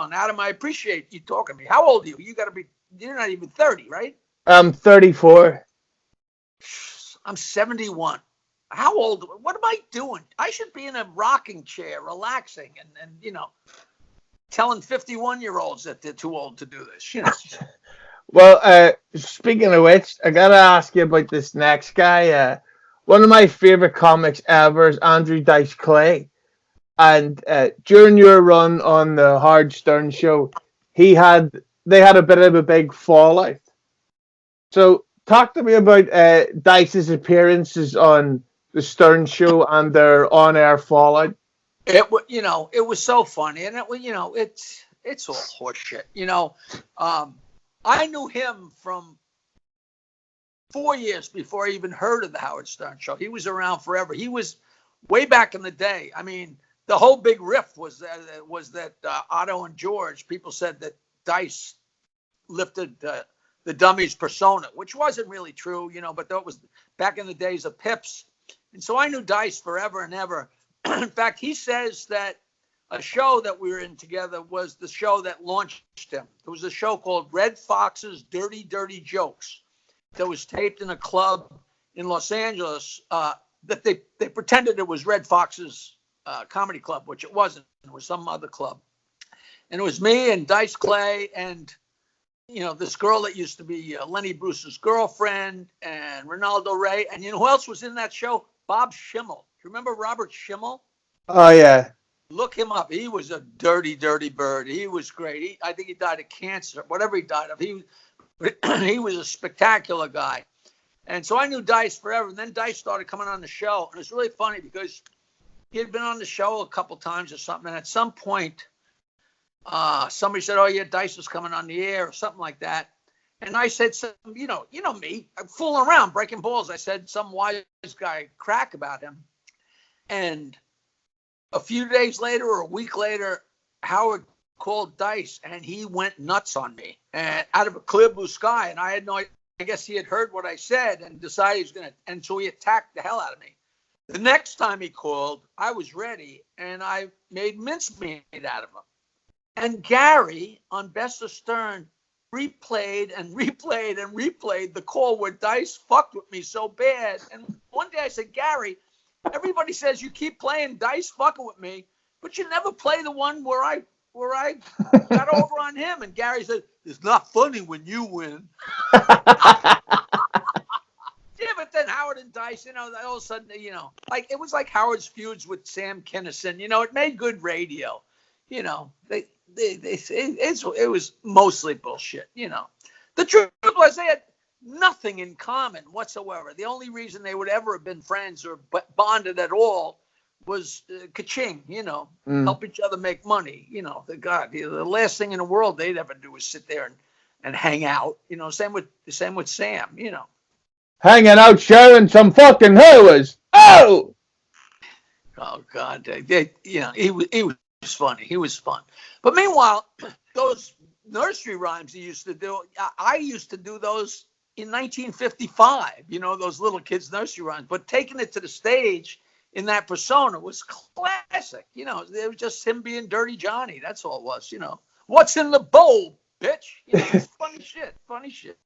fun. Adam, I appreciate you talking to me. How old are you? You're not even 30, right? I'm 34. I'm 71. How old? What am I doing? I should be in a rocking chair, relaxing, and telling 51-year-olds that they're too old to do this. Well, speaking of which, I gotta ask you about this next guy. One of my favorite comics ever is Andrew Dice Clay. And during your run on the Howard Stern show, they had a bit of a big fallout. So talk to me about Dice's appearances on the Stern show and their on-air fallout. It was so funny, and it's all horseshit. I knew him from 4 years before I even heard of the Howard Stern show. He was around forever. He was way back in the day. I mean, the whole big riff was that Otto and George, people said that Dice lifted the Dummies persona, which wasn't really true, but that was back in the days of Pips. And so I knew Dice forever and ever. In fact, he says that a show that we were in together was the show that launched him. There was a show called Red Fox's Dirty, Dirty Jokes that was taped in a club in Los Angeles that they pretended it was Red Fox's comedy club, which it wasn't. It was some other club. And it was me and Dice Clay and, this girl that used to be Lenny Bruce's girlfriend and Ronaldo Ray. And who else was in that show? Bob Schimmel. Do you remember Robert Schimmel? Oh, yeah. Look him up. He was a dirty, dirty bird. He was great. I think he died of cancer, whatever he died of. He was a spectacular guy. And so I knew Dice forever. And then Dice started coming on the show. And it's really funny because he had been on the show a couple times or something. And at some point, somebody said, "Oh, yeah, Dice is coming on the air," or something like that. And I said, you know me, I'm fooling around, breaking balls. I said some wise guy crack about him. And a few days later or a week later, Howard called Dice and he went nuts on me and out of a clear blue sky. And I had no, I guess he had heard what I said and decided he was going to, and so he attacked the hell out of me. The next time he called, I was ready and I made mincemeat out of him. And Gary on Best of Stern replayed the call where Dice fucked with me so bad. And one day I said, "Gary, everybody says you keep playing Dice fucking with me, but you never play the one where I got over on him." And Gary said, "It's not funny when you win." Yeah, but then Howard and Dice, all of a sudden, like it was like Howard's feuds with Sam Kinison. It made good radio. It was mostly bullshit. The truth was they had nothing in common whatsoever. The only reason they would ever have been friends or bonded at all was ka-ching, help each other make money. The last thing in the world they'd ever do was sit there and hang out. Same with Sam. Hanging out, sharing some fucking hooers. Oh God, he was funny. He was fun. But meanwhile, those nursery rhymes he used to do, I used to do those in 1955, those little kids' nursery rhymes. But taking it to the stage in that persona was classic. It was just him being Dirty Johnny. That's all it was, What's in the bowl, bitch? Funny shit.